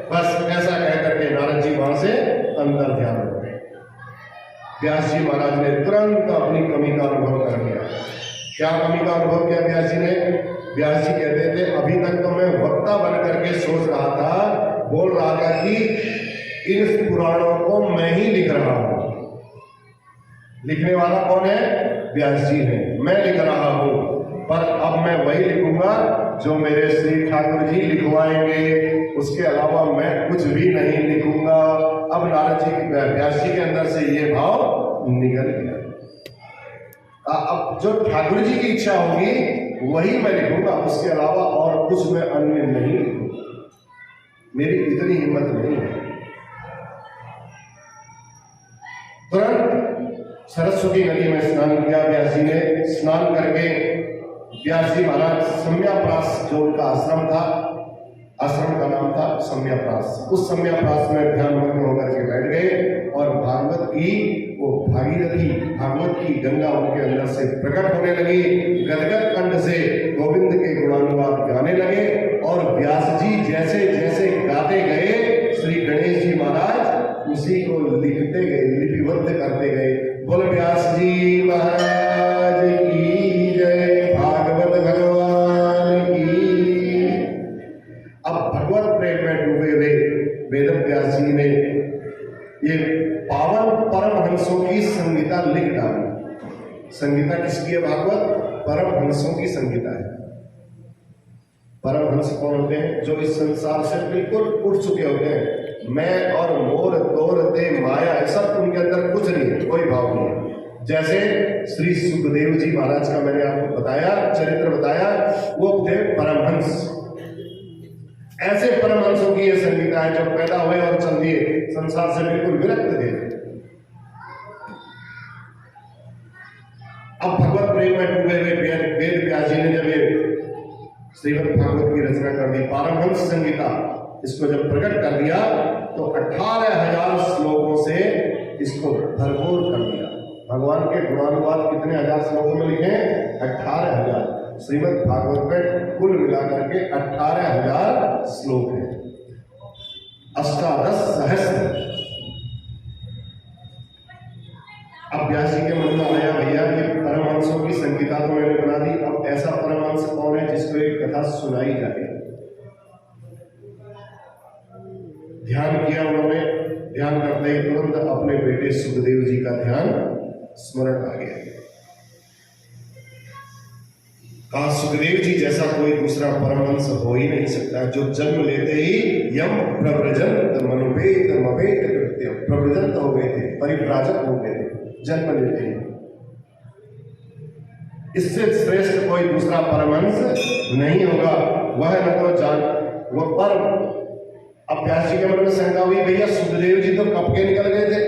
A: बस ऐसा कह करके नारद जी वहां से अंदर ध्यान हो गए। व्यास जी महाराज ने तुरंत अपनी कमी का अनुभव कर लिया। क्या कमी का अनुभव किया व्यास जी ने? व्यास जी कहते थे, अभी तक तो मैं वक्ता बन करके सोच रहा था, बोल रहा था कि इन पुराणों को मैं ही लिख रहा हूं। लिखने वाला कौन है? व्यास जी है। मैं लिख रहा हूं, पर अब मैं वही लिखूंगा जो मेरे श्री ठाकुर जी लिखवाएंगे। उसके अलावा मैं कुछ भी नहीं लिखूंगा। अब नारद जी व्यास जी के अंदर से ये भाव निकल गया। अब जो ठाकुर जी की इच्छा होगी वही मैं लिखूंगा, उसके अलावा और कुछ मैं अन्य नहीं लिखूंगा। मेरी इतनी हिम्मत नहीं है। तुरंत सरस्वती नदी में स्नान किया व्यास जी ने। स्नान करके व्यास जी महाराज सम्याप्रास, जो उनका आश्रम था, आश्रम का नाम था सम्याप्रास, उस सम्याप्रास में ध्यान मग्न होकर के बैठ गए और भागवत की वो भागीरथी, भागवत की गंगा उनके अंदर से प्रकट होने लगी। गदगद कंठ से गोविंद के गुणानुवाद गाने लगे। और व्यास जी जैसे जैसे गाते गए, श्री गणेश जी महाराज उसी को लिखते गए, लिपिबद्ध करते गए। बोल व्यास जी महाराज की जय, भागवत भगवान की। अब भगवत प्रेम में डूबे हुए वेद व्यास जी ने ये पावन परमहंसों की संगीता लिख डाली। संगीता किसकी है? भागवत परमहंसों की संगीता है। परमहंस कौन होते हैं? जो इस संसार से बिल्कुल उठ चुके होते हैं। मैं और मोर तोर ते माया, सब उनके अंदर कुछ नहीं है, कोई भाव नहीं है। जैसे श्री सुखदेव जी महाराज का मैंने आपको बताया, चरित्र बताया, वो थे परमहंस। ऐसे परमहंसों की ये संगीता है जो पैदा हुए और चल दिए, संसार से बिल्कुल विरक्त थे। अब भगवत प्रेम में डूबे हुए वेद व्यास जी ने जब ये श्रीमद् भागवत की रचना कर दी, पारमहंस संगीता, इसको जब प्रकट कर दिया तो 18,000 श्लोकों से इसको भरपूर कर दिया। भगवान के गुणानुवाद कितने हजार श्लोकों में लिखे? 18,000। श्रीमद् भागवत में कुल मिलाकर के 18,000 श्लोक हैं। 18 सहस्त्र। अब व्यास जी के मन में आया, भैया ये परमहंसों की संगीता तो मैंने बना दी, अब ऐसा परमहंस कौन है जिसको एक कथा सुनाई जाए? ध्यान किया उन्होंने। ध्यान करते ही तुरंत अपने बेटे सुखदेव जी का ध्यान स्मरण आ गया। कहा सुखदेव जी जैसा कोई दूसरा परमहंस हो ही नहीं सकता, जो जन्म लेते ही यम प्रव्रजंत मनोपेत मपेत कृत्य, प्रव्रजंत हो गए थे, परिव्राजक हो गए थे जन्म लेते ही। इससे श्रेष्ठ कोई दूसरा परमहंस नहीं होगा। वह न तो जान वह पर। अब व्यास जी के मन में शंका हुई, भैया सुखदेव जी तो कब के निकल गए थे,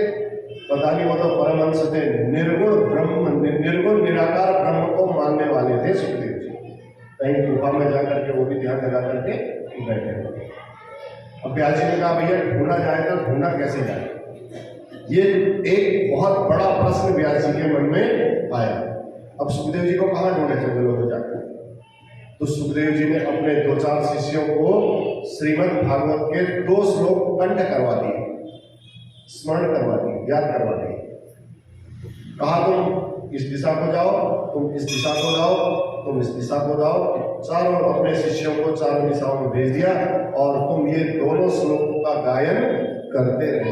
A: पता नहीं, वो तो परमहंस थे, निर्गुण ब्रह्म, निर्गुण निराकार ब्रह्म को मानने वाले थे सुखदेव जी। कहीं गुफा में जाकर के वो भी ध्यान लगा करके बैठे हुए। अब व्यास जी ने कहा भैया ढूंढा जाए तो ढूंढा कैसे जाए, ये एक बहुत बड़ा प्रश्न व्यास जी के मन में आया। अब सुखदेव जी को कहाँ ढूंढे जंगलों में जाकर, तो सुखदेव जी ने अपने 2-4 शिष्यों को श्रीमद् भागवत के 2 श्लोक कंठ करवा दिए, स्मरण करवा दिए, याद करवा दिए। कहा तुम इस दिशा को जाओ, तुम इस दिशा को जाओ, तुम इस दिशा को जाओ। चारों अपने शिष्यों को चारों दिशाओं में भेज दिया और तुम ये दोनों श्लोकों का गायन करते रहे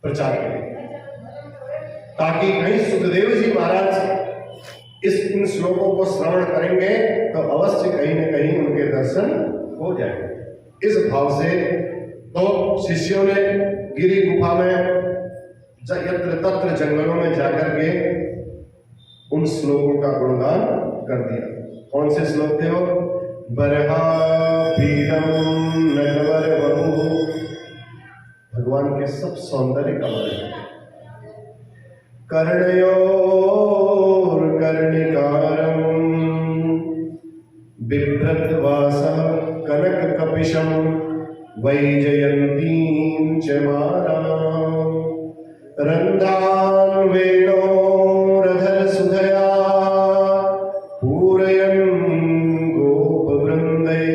A: प्रचार के, ताकि कहीं सुखदेव जी महाराज इन श्लोकों को श्रवण करेंगे तो अवश्य कहीं न कहीं उनके दर्शन हो जाएंगे। इस भाव से तो शिष्यों ने गिरी गुफा में यत्र तत्र जंगलों में जाकर के उन श्लोकों का गुणगान कर दिया। कौन से श्लोक थे वो? बरहा पीडम नटवर वपु, भगवान के सब सौंदर्य का वर्णन। कर्णयोर कर्णिकारम बिभ्रतवासः कनक कपिशम वैजयंतीं च मालां रन्ध्रान् वेणोरधर सुधया पूरयन् गोपवृन्दै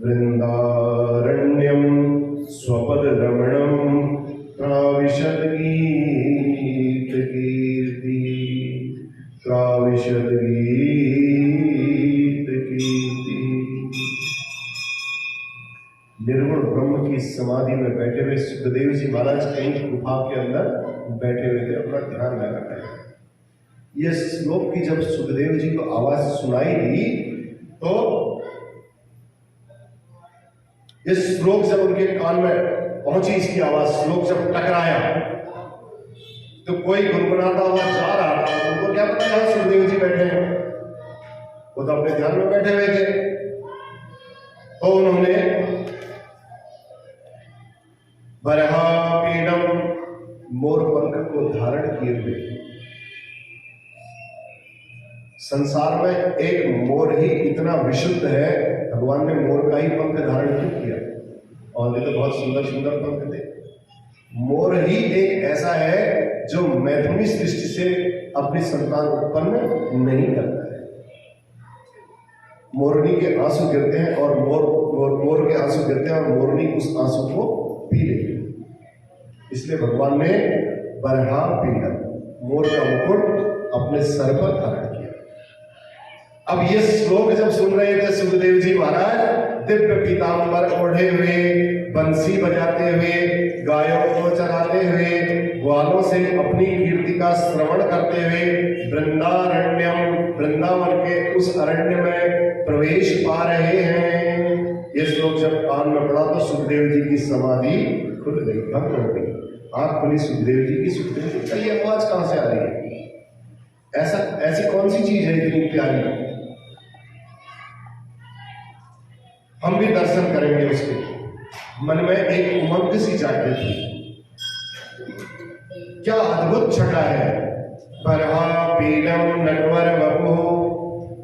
A: वृन्दारण्यं स्वपदरमणं प्राविशद् गीतकीर्ति, प्राविशद् गीतकीर्ति। निर्गुण ब्रह्म की समाधि में बैठे हुए सुखदेव जी महाराज कहीं गुफा के अंदर बैठे हुए थे, अपना ध्यान लगा कर। यह श्लोक की जब सुखदेव जी को आवाज सुनाई दी तो ये श्लोक जब उनके कान में पहुंची, इसकी आवाज, श्लोक जब टकराया तो कोई गुनगुनाता हुआ जा रहा था, उनको क्या पता है सुखदेव जी बैठे हैं, वो तो अपने ध्यान में बैठे हुए थे। तो उन्होंने बरहा पीडम, मोर पंख को धारण किए हुए, संसार में एक मोर ही इतना विशुद्ध है, भगवान ने मोर का ही पंख धारण क्यों किया? और ये तो बहुत सुंदर सुंदर पंख थे। मोर ही एक ऐसा है जो मैथुनी सृष्टि से अपनी संतान उत्पन्न नहीं करता है। मोरनी के आंसू गिरते हैं और मोर के आंसू गिरते हैं और मोरनी उस आंसू को पी लेती है। इसलिए भगवान ने बरहा पीडम, मोर का मुकुट अपने सर पर धारण किया। अब ये श्लोक जब सुन रहे थे सुखदेव जी महाराज, दिव्य पीतांबर ओढ़े हुए, बंसी बजाते हुए, गायों को चराते हुए, ग्वालों से अपनी कीर्ति का श्रवण करते हुए वृंदारण्यम, वृंदावन के उस अरण्य में प्रवेश पा रहे हैं। ये श्लोक जब कान में पड़ा तो सुखदेव जी की समाधि खुल गई, भंग हो गई। आंख खुली सुखदेव जी की, सुखदेव जी का ये आवाज कहां से आ रही है? ऐसी कौन सी चीज है इतनी प्यारी? हम भी दर्शन करेंगे उसके। मन में एक उमंग सी जागृत थी, क्या अद्भुत छटा है। बरहा पीडम नटवर वपु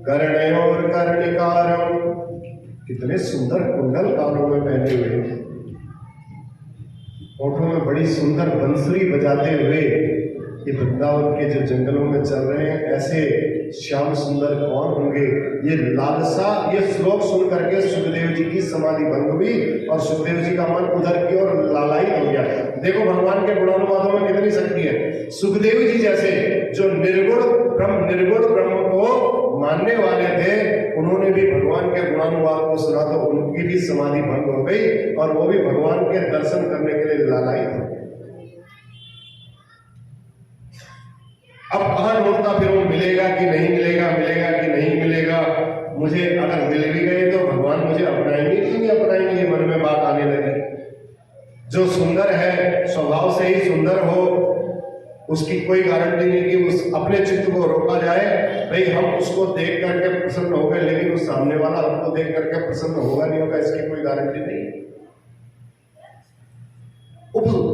A: कर्णयोर कर्णिकारम, कितने सुंदर कुंडल कानों में पहने हुए, होठों में बड़ी सुंदर बंसुरी बजाते हुए ये वृंदावन के जो जंगलों में चल रहे हैं, ऐसे श्याम सुंदर कौन होंगे? ये लालसा, ये श्लोक सुन करके सुखदेव जी की समाधि भंग हुई और सुखदेव जी का मन उधर की ओर लालायित हो गया। देखो भगवान के गुणानुवादों में कितनी शक्ति है। सुखदेव जी जैसे जो निर्गुण ब्रह्म को मानने वाले थे, उन्होंने भी भगवान के गुणानुवाद को सुना तो उनकी भी समाधि भंग हो गई और वो भी भगवान के दर्शन करने के लिए लालायित हो गए। अब कहां ढूंढता फिर मिलेगा कि नहीं मिलेगा, मिलेगा कि नहीं मिलेगा, मुझे अगर मिल भी गए तो भगवान मुझे अपनाएंगे कि नहीं अपनाएंगे, ये मन में बात आने लगी। जो सुंदर है, स्वभाव से ही सुंदर हो, उसकी कोई गारंटी नहीं कि उस अपने चित्त को रोका जाए। भाई हम उसको देख करके प्रसन्न हो गए, लेकिन उस सामने वाला हमको देख करके प्रसन्न होगा नहीं होगा, इसकी कोई गारंटी नहीं।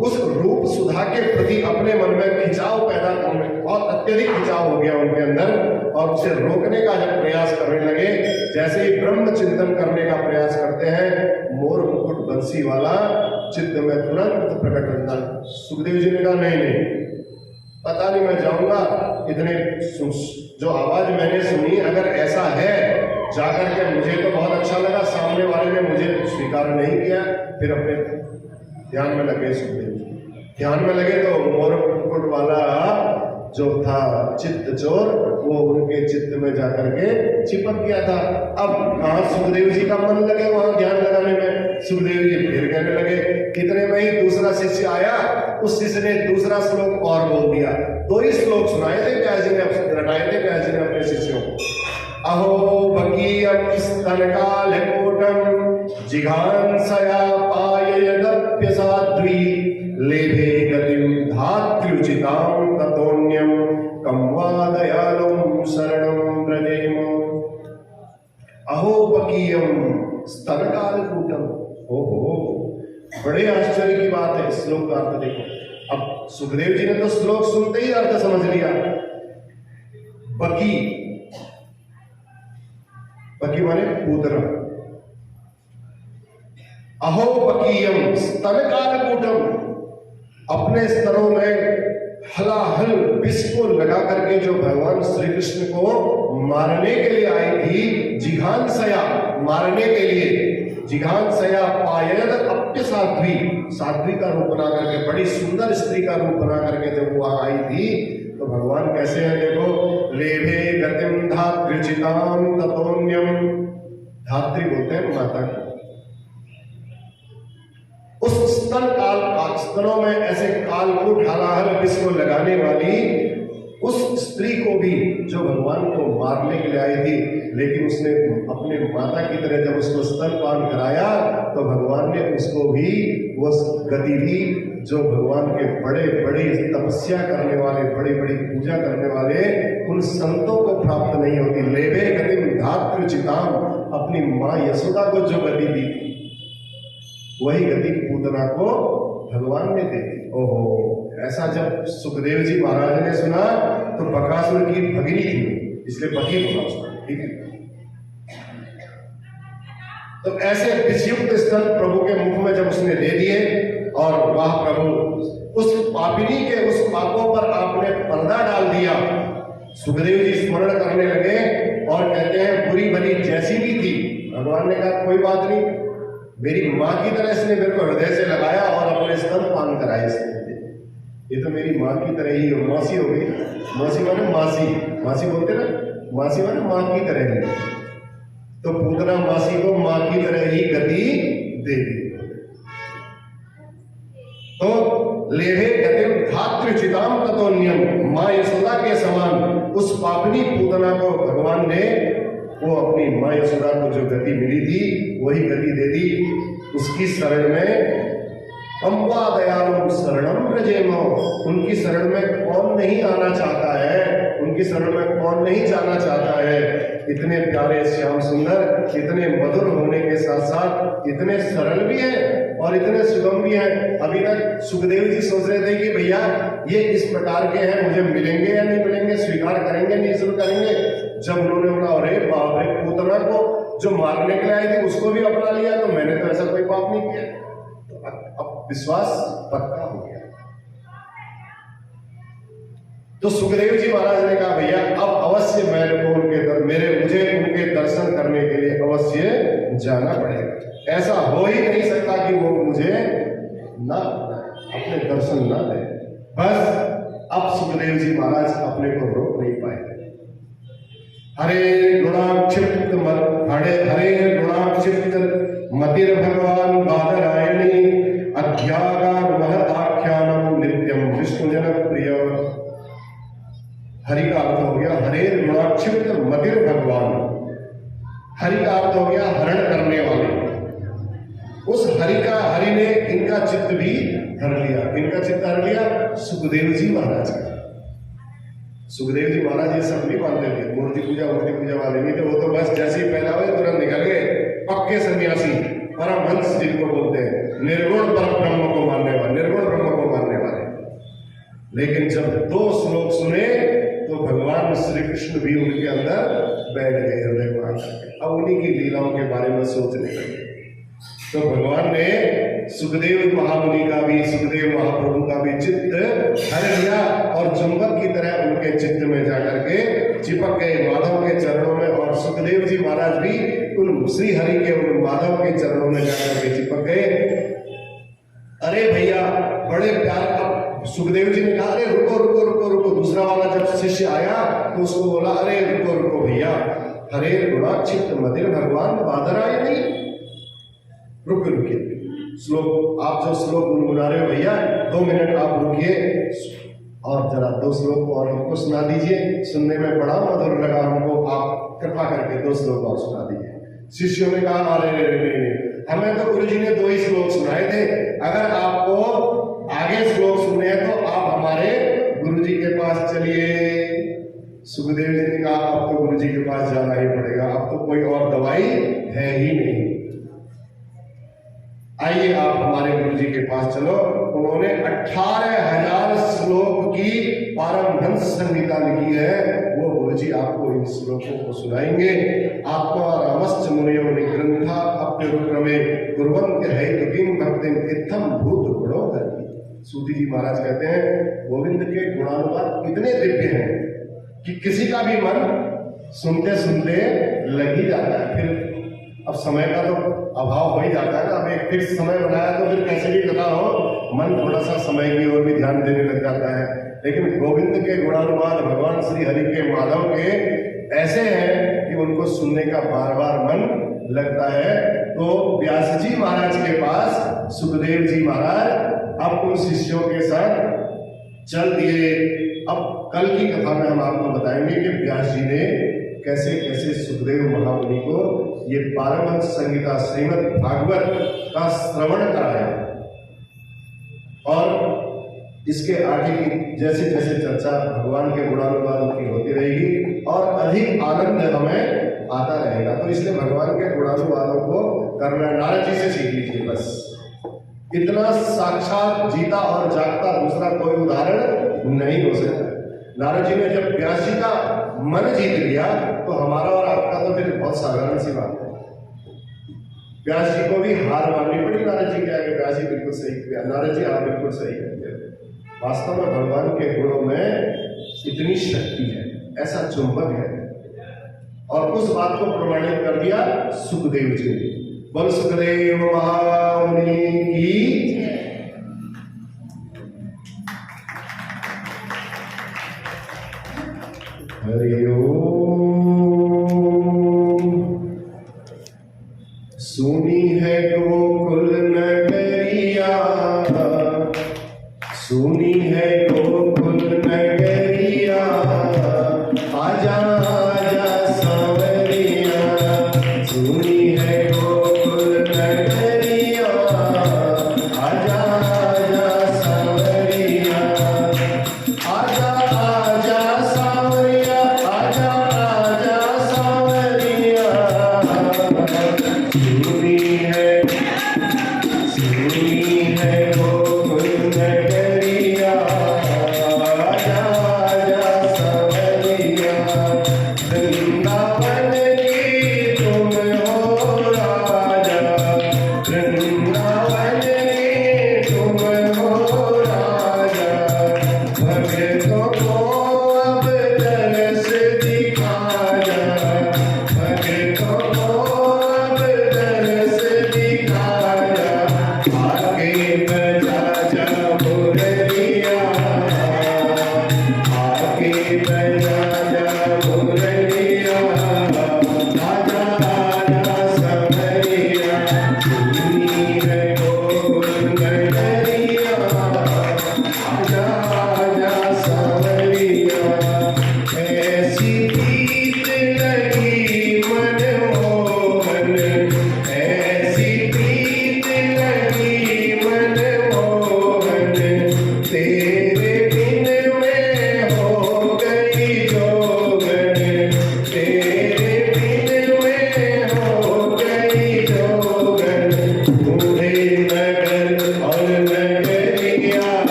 A: उस रूप सुधा के प्रति अपने मन में खिंचाव पैदा करने, बहुत अत्यधिक खिंचाव हो गया उनके अंदर, और उसे रोकने का जब प्रयास करने लगे, जैसे ही ब्रह्म चिंतन करने का प्रयास करते हैं, मोर मुकुट बंसी वाला चित्त में तुरंत प्रकट होता है। सुखदेव जी ने कहा नहीं नहीं, पता नहीं, मैं जाऊंगा, इतने जो आवाज मैंने सुनी, अगर ऐसा है जाकर के, मुझे तो बहुत अच्छा लगा, सामने वाले ने मुझे स्वीकार नहीं किया। फिर अपने ध्यान में लगे, सुखदेव जी ध्यान में लगे तो मोर मुकुट वाला जो था चित्त चोर, वो उनके चित्त में जाकर के चिपक गया था। अब कहाँ सुखदेव जी का मन लगे वहां ध्यान लगाने में, सुखदेव जी फिर कहने लगे। इतने में ही दूसरा शिष्य आया, उस शिष्य ने दूसरा श्लोक और बोल दिया। 2 ही श्लोक सुनाए थे व्यास जी ने, रटाए थे व्यास जी ने अपने शिष्यों को। अहो बकीयम स्तनकालकूटम जिघांसया पाययदप्य साध्वी लेभे गतिम धात्र्युचितां ततोन्यम कं वा दयालुं शरणं व्रजेम। अहो बकीयम स्तनकालकूटम, ओहो, बड़े आश्चर्य की बात है। इस श्लोक का अर्थ देखो। अब सुखदेव जी ने तो श्लोक सुनते ही अर्थ समझ लिया। बकी, बकी माने पूतना। अहो बकीयम स्तनकालकूटम, अपने स्तनों में हलाहल विष को लगा करके जो भगवान श्री कृष्ण को मारने के लिए आई थी, जिघांसया, मारने के लिए, जिघांसया पायद अप्य साध्वी, साध्वी का रूप बना करके, बड़ी सुंदर स्त्री का रूप बना करके जब वो आई थी, तो भगवान कैसे है देखो। लेभे गतिम धात्र्युचितां ततोन्यम, धात्री बोलते हैं माता को। उस स्तन काल, स्तनों में ऐसे कालकूट हलाहल विष को लगाने वाली उस स्त्री को भी, जो भगवान को मारने के लिए आई थी, लेकिन उसने अपने माता की तरह जब उसको स्तनपान कराया, तो भगवान ने उसको भी वो गति दी जो भगवान के बड़े बड़े तपस्या करने वाले, बड़ी बड़ी पूजा करने वाले उन संतों को प्राप्त नहीं होती। लेभे गतिम धात्र्युचितां, अपनी माँ यशोदा को जो गति दी थी, वही गति पूतना को भगवान ने दे दी। ओहो, ऐसा जब सुखदेव जी महाराज ने सुना तो बकासुर की भगिनी थी, इसलिए बकी बोला उसको, ठीक है। तो ऐसे विषयुक्त स्तन प्रभु के मुख में जब उसने दे दिए, और वाह प्रभु, उस पापिनी के उस पापों पर आपने पर्दा डाल दिया। सुखदेव जी स्मरण करने लगे और कहते हैं, बुरी भली जैसी भी थी, भगवान ने कहा कोई बात नहीं, मेरी माँ की तरह इसने मेरे को हृदय से लगाया और अपने स्तन पान कराए इसने। ये तो मेरी माँ की तरह ही हो, मासी हो गई। मासी माने मासी, मासी बोलते ना, मासी माने माँ की तरह ही। तो पूतना मासी को माँ की तरह ही गति दे दी। तो लेभे गतिम धात्र्युचितां ततोन्यम, माँ यशोदा के समान उस पापनी पूतना को भगवान ने, वो अपनी माँ यशोदा को जो गति मिली थी, वही गति दे दी। उसकी शरण में अम्बा दयालु शरणम व्रजेम, उनकी शरण में कौन नहीं आना चाहता है, उनकी शरण में कौन नहीं जाना चाहता है। इतने प्यारे श्याम सुंदर, इतने मधुर होने के साथ साथ इतने सरल भी हैं और इतने सुगम भी हैं। अभी तक सुखदेव जी सोच रहे थे कि भैया ये इस प्रकार के हैं, मुझे मिलेंगे या नहीं मिलेंगे, स्वीकार करेंगे नहीं स्वीकार करेंगे। जब उन्होंने बोला अरे बाप रे, पूतना को जो मारने के लिए आई थी उसको भी अपना लिया, तो मैंने तो ऐसा कोई पाप नहीं किया। तो अब विश्वास पक्का हो गया। तो सुखदेव जी महाराज ने कहा भैया अब अवश्य मेरे को मुझे उनके दर्शन करने के लिए अवश्य जाना पड़ेगा। ऐसा हो ही नहीं सकता कि वो मुझे ना अपने दर्शन ना दे। बस अब सुखदेव जी महाराज अपने को रोक नहीं पाए। हरे गुणाक्षिप्त मतिर भगवान बादरायणी अध्यागार महदाख्यानम नित्यम विष्णु जन प्रिय। हरि का अर्थ हो गया हरे गुणाक्षिप्त मदिर भगवान। हरि का अर्थ हो गया हरण करने वाले। उस हरि ने इनका चित्त भी हर लिया। इनका चित्त हर लिया सुखदेव जी महाराज का। सुखदेव जी महाराज ये सब नहीं मानते थे, मूर्ति पूजा वाले नहीं थे। वो तो बस जैसे ही पैदा हुए तुरंत निकल गए पक्के सन्यासी, परमहंस जिनको बोलते हैं, निर्गुण पर ब्रह्म को मानने वाले, निर्गुण ब्रह्म को मानने वाले। लेकिन जब 2 श्लोक सुने तो भगवान श्री कृष्ण भी उनके अंदर बैठ गए हृदय को आकर। अब उन्हीं की लीलाओं के बारे में सोचने लगे। तो भगवान ने सुखदेव महामुनि का भी, सुखदेव महाप्रभु का भी चित्त हर लिया और चुंबक की तरह उनके चित्त में जाकर के चिपक गए माधव के चरणों में। और सुखदेव जी महाराज भी उन श्री हरि के उन माधव के चरणों में जाकर के चिपक गए। अरे भैया बड़े प्यार का सुखदेव जी ने कहा, अरे रुको रुको रुको रुको। दूसरा वाला जब शिष्य आया तो उसको बोला, अरे रुको रुको भैया, हरे गुणाक्षिप्त मदिर भगवान बादर आए नहीं, रुकिए। श्लोक आप जो श्लोक गुनगुना रहे हो भैया 2 मिनट आप रुकिए और जरा 2 श्लोक और हमको सुना दीजिए। सुनने में बड़ा मधुर लगा हमको, आप कृपा करके 2 श्लोक और सुना दीजिए। शिष्यों ने कहा, अरे नहीं, हमें तो गुरु जी ने 2 ही श्लोक सुनाए थे। अगर आपको आगे श्लोक सुने हैं तो आप हमारे गुरु जी के पास चलिए। सुखदेव जी ने कहा, अब तो गुरु जी के पास जाना ही पड़ेगा, अब तो कोई और दवाई है ही नहीं, आइए आप हमारे गुरु जी के पास चलो। उन्होंने 18,000 श्लोक की पारमहंस संहिता लिखी है, वो गुरु जी आपको इन श्लोकों को सुनाएंगे। आत्मा रामश्च मुनियो निग्रंथा अप्युपक्रमे कुर्वन्त्य हैतुकीं भक्तिं इत्थं भूत गुणोदर। सूती जी महाराज कहते हैं गोविंद के गुणानुवाद इतने दिव्य हैं कि किसी का भी मन सुनते सुनते लग ही जाता है। फिर अब समय का तो अभाव हो ही जाता है ना, अब एक फिक्स समय बनाया तो फिर कैसे भी कथा हो, मन थोड़ा सा समय की ओर भी ध्यान देने लग जाता है। लेकिन गोविंद के गुणानुवाद भगवान श्री हरि के माधव के ऐसे हैं कि उनको सुनने का बार बार मन लगता है। तो व्यास जी महाराज के पास सुखदेव जी महाराज अब उन शिष्यों के साथ चल दिए। अब कल की कथा में हम आपको बताएंगे कि व्यास जी ने कैसे कैसे सुखदेव महामुनि को ये पारमहंस संहिता श्रीमद् भागवत का श्रवण कराया। और इसके आगे की जैसे जैसे चर्चा भगवान के गुणानुवाद की होती रहेगी और अधिक आनंद हमें आता रहेगा। तो इसलिए भगवान के गुणानुवादों को करना नारद जी से सीख लीजिए। बस इतना साक्षात जीता और जागता दूसरा कोई उदाहरण नहीं हो सकता। नारद जी ने जब व्यास जी का मन जीत लिया तो हमारा और आपका तो फिर बहुत साधारण सी बात है। व्यास जी को भी हार माननी पड़ी नारद जी के आगे। व्यास जी बिल्कुल सही, नारद जी आप बिल्कुल सही कहते हैं। वास्तव में भगवान के गुणों में इतनी शक्ति है, ऐसा चुंबक है। और उस बात को प्रमाणित कर दिया सुखदेव जी ने। बोल सुखदेव महामुनि की। हरि ओम। सुनी है गोकुल नगरिया, सुनी है गोकुल नगरिया, आजा आजा सांवरिया। सुनी है गोकुल नगरिया, आजा आजा सांवरिया, आजा आजा सांवरिया, आजा आजा सांवरिया। सुनी है गोकुल नगरिया,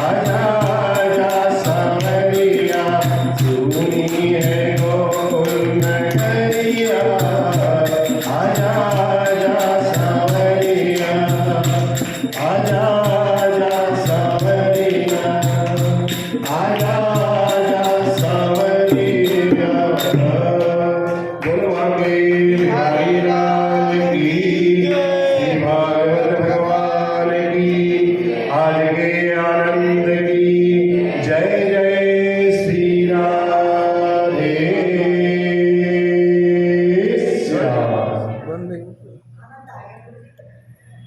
B: राजा